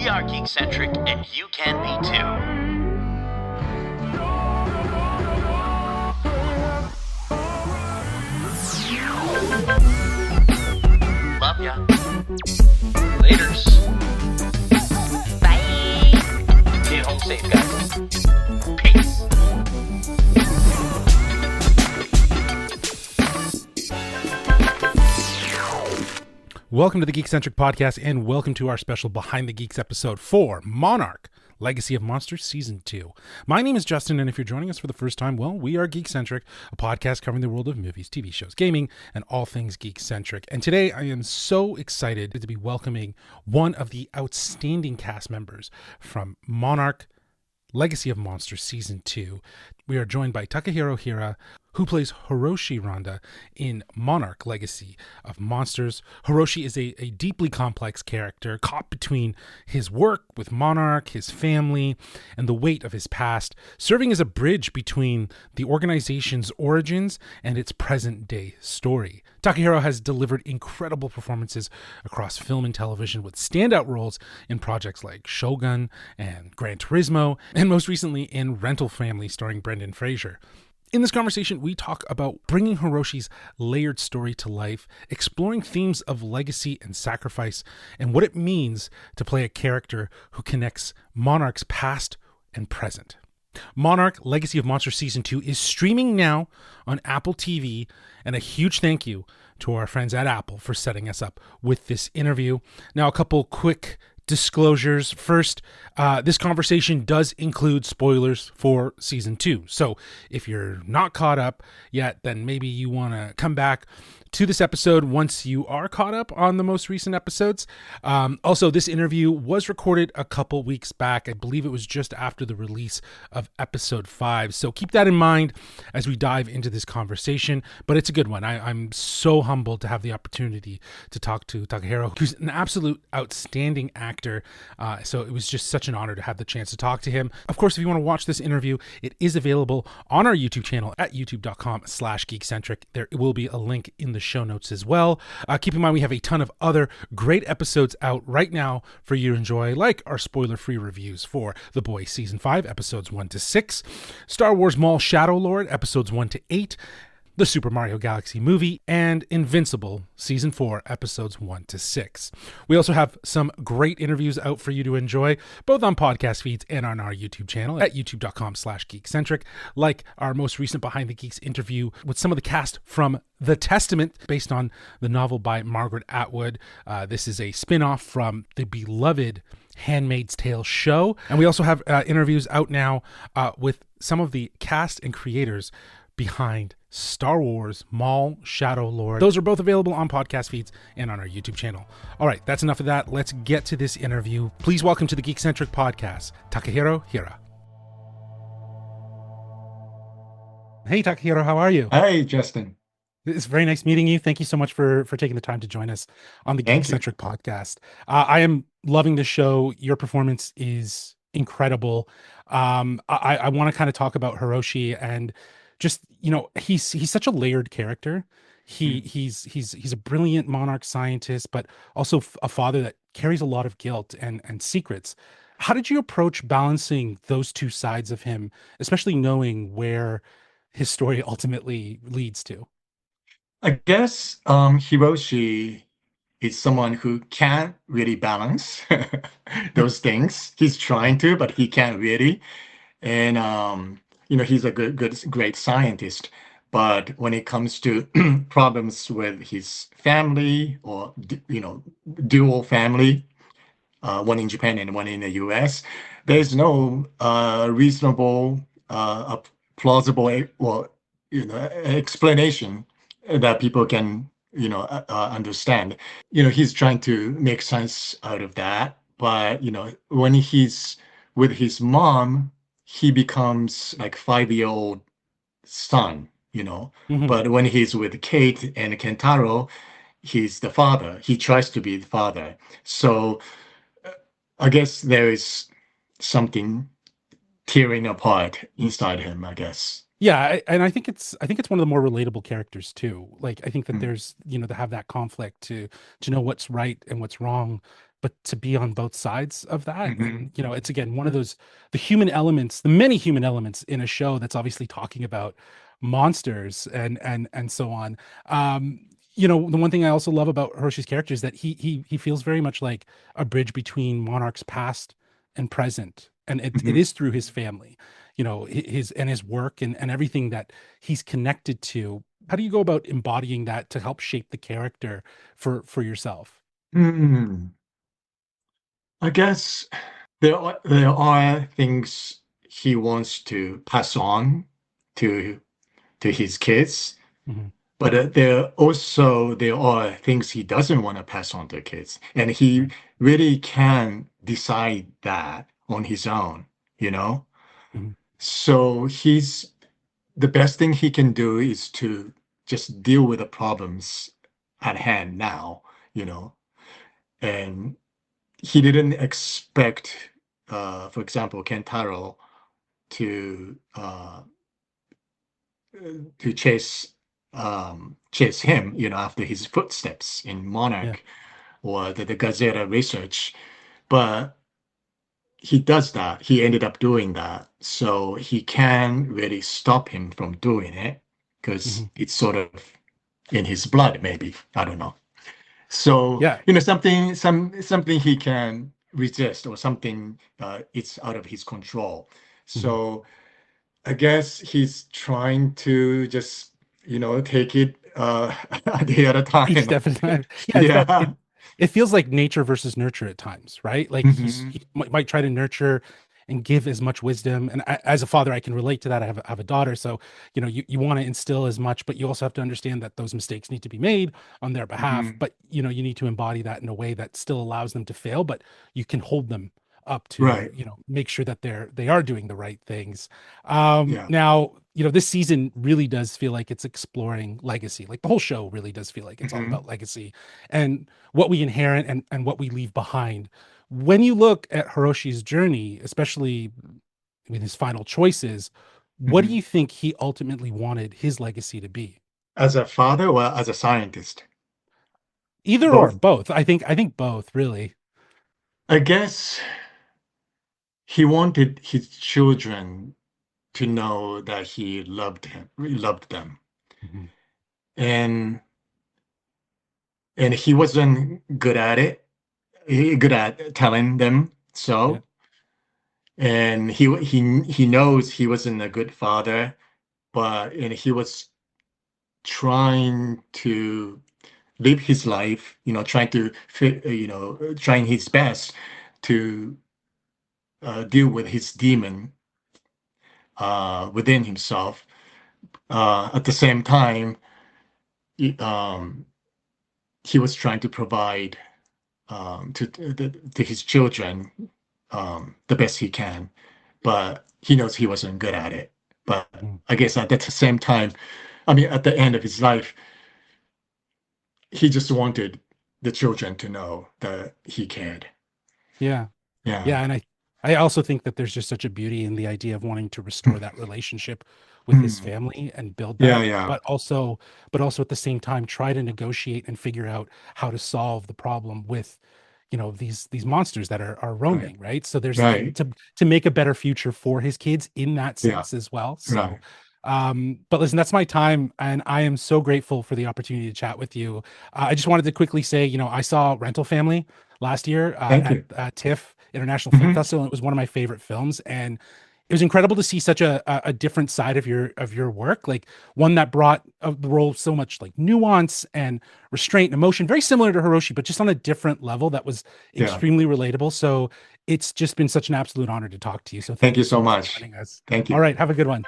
We are Geekcentric, and you can be too. Love ya. Laters. Bye. Get home safe, guys. Peace. Welcome to the Geekcentric podcast, and welcome to our special Behind the Geeks episode for Monarch, Legacy of Monsters Season 2. My name is Justin, and if you're joining us for the first time, well, we are Geekcentric, a podcast covering the world of movies, TV shows, gaming, and all things Geekcentric. And today I am so excited to be welcoming one of the outstanding cast members from Monarch, Legacy of Monsters Season 2. We are joined by Takehiro Hira, who plays Hiroshi Randa in Monarch, Legacy of Monsters. Hiroshi is a deeply complex character caught between his work with Monarch, his family, and the weight of his past, serving as a bridge between the organization's origins and its present-day story. Takehiro has delivered incredible performances across film and television with standout roles in projects like Shogun and Gran Turismo, and most recently in Rental Family starring Brendan Fraser. In this conversation, we talk about bringing Hiroshi's layered story to life, exploring themes of legacy and sacrifice, and what it means to play a character who connects Monarch's past and present. Monarch, Legacy of Monsters Season 2 is streaming now on Apple TV, and a huge thank you to our friends at Apple for setting us up with this interview. Now, a couple quick disclosures. First, this conversation does include spoilers for Season 2. So if you're not caught up yet, then maybe you want to come back to this episode once you are caught up on the most recent episodes. Also, this interview was recorded a couple weeks back. I believe it was just after the release of episode 5. So keep that in mind as we dive into this conversation, but it's a good one. I'm so humbled to have the opportunity to talk to Takehiro, who's an absolute outstanding actor. So it was just such an honor to have the chance to talk to him. Of course, if you want to watch this interview, it is available on our YouTube channel at youtube.com/geekcentric. There will be a link in the show notes as well. Keep in mind, we have a ton of other great episodes out right now for you to enjoy, like our spoiler-free reviews for The Boys Season 5, episodes 1 to 6, Star Wars Maul Shadow Lord, episodes 1 to 8, the Super Mario Galaxy movie, and Invincible Season 4, episodes 1 to 6. We also have some great interviews out for you to enjoy, both on podcast feeds and on our YouTube channel at youtube.com/geekcentric, like our most recent Behind the Geeks interview with some of the cast from The Testament, based on the novel by Margaret Atwood. This is a spin-off from the beloved Handmaid's Tale show. And we also have interviews out now with some of the cast and creators behind Star Wars Maul Shadow Lord. Those are both available on podcast feeds and on our YouTube channel. All right, that's enough of that. Let's get to this interview. Please welcome to the Geekcentric podcast, Takehiro Hira. Hey, Takehiro, how are you? Hi, Justin. It's very nice meeting you. Thank you so much for taking the time to join us on the Geekcentric podcast. I am loving the show. Your performance is incredible. I want to kind of talk about Hiroshi and just, you know, he's such a layered character. He's a brilliant Monarch scientist, but also a father that carries a lot of guilt and secrets. How did you approach balancing those two sides of him, especially knowing where his story ultimately leads to? I guess Hiroshi is someone who can't really balance those things. He's trying to, but he can't really. And he's a great scientist. But when it comes to problems with his family or dual family, one in Japan and one in the U.S., there's no reasonable, plausible, explanation that people can understand. He's trying to make sense out of that, but when he's with his mom, he becomes like 5-year-old son, but when he's with Kate and Kentaro, he's the father. He tries to be the father. So I guess there is something tearing apart inside him, I guess. Yeah, and I think it's one of the more relatable characters too. Like, I think that there's, to have that conflict to know what's right and what's wrong but to be on both sides of that. Hmm. And it's again one of those, the human elements, the many human elements in a show that's obviously talking about monsters and so on. The one thing I also love about Hiroshi's character is that he feels very much like a bridge between Monarch's past and present, and it Hmm. is through his family, his work and everything that he's connected to. How do you go about embodying that to help shape the character for yourself? Hmm. I guess there are things he wants to pass on to his kids, Mhm. but there are things he doesn't want to pass on to kids, and he Right. really can decide that on his own, you know? Mhm. So the best thing he can do is to just deal with the problems at hand now, you know, and he didn't expect, for example, Kentaro to uh, to chase him, after his footsteps in Yeah. Monarch or the Gazeta research. But he does that. He ended up doing that. So he can really stop him from doing it because Mhm. it's sort of in his blood, maybe. I don't know. So, Yeah. something he can resist or something it's out of his control. Mhm. So I guess he's trying to just, take it a day at a Each time. step at a time. Yeah, it's that Yeah. it feels like nature versus nurture at times, right? Like Hmm. he might try to nurture and give as much wisdom. And as a father, I can relate to that. I have a daughter, so you want to instill as much, but you also have to understand that those mistakes need to be made on their behalf. Hmm. But you need to embody that in a way that still allows them to fail, but you can hold them up to Right. make sure that they are doing the right things. Yeah. Now this season really does feel like it's exploring legacy. Like the whole show really does feel like it's all Hmm. about legacy and what we inherit and what we leave behind. When you look at Hiroshi's journey, especially with his final choices, what do Hmm. you think he ultimately wanted his legacy to be? As a father or as a scientist? Either or Both. both. I think both, really. I guess he wanted his children to know that he loved them. Mhm. And he wasn't good at it. Good at telling them Yeah. so. And he knows he wasn't a good father, and he was trying to live his life, trying to fit, trying his best to deal with his demon within himself. At the same time, he, um, he was trying to provide to his children the best he can, but he knows he wasn't good at it. But Mhm. I guess at the same time, I mean, at the end of his life, he just wanted the children to know that he cared. Yeah. Yeah. Yeah, and I also think that there's just such a beauty in the idea of wanting to restore that relationship with his Hmm. family and build Yeah, that, yeah, but also at the same time try to negotiate and figure out how to solve the problem with these monsters that are right, roaming, right? So there's right. to make a better future for his kids in that Yeah, sense as well. So right. but listen, that's my time, and I am so grateful for the opportunity to chat with you. I just wanted to quickly say, I saw Rental Family last year Thank at you. TIFF International Film Hmm. Festival. And it was one of my favorite films, and it was incredible to see such a different side of your work, like one that brought the role so much like nuance and restraint and emotion, very similar to Hiroshi, but just on a different level that was Yeah. extremely relatable. So it's just been such an absolute honor to talk to you. So Thank thank you you so so much for much. joining us. Thank All you. right, have a good one.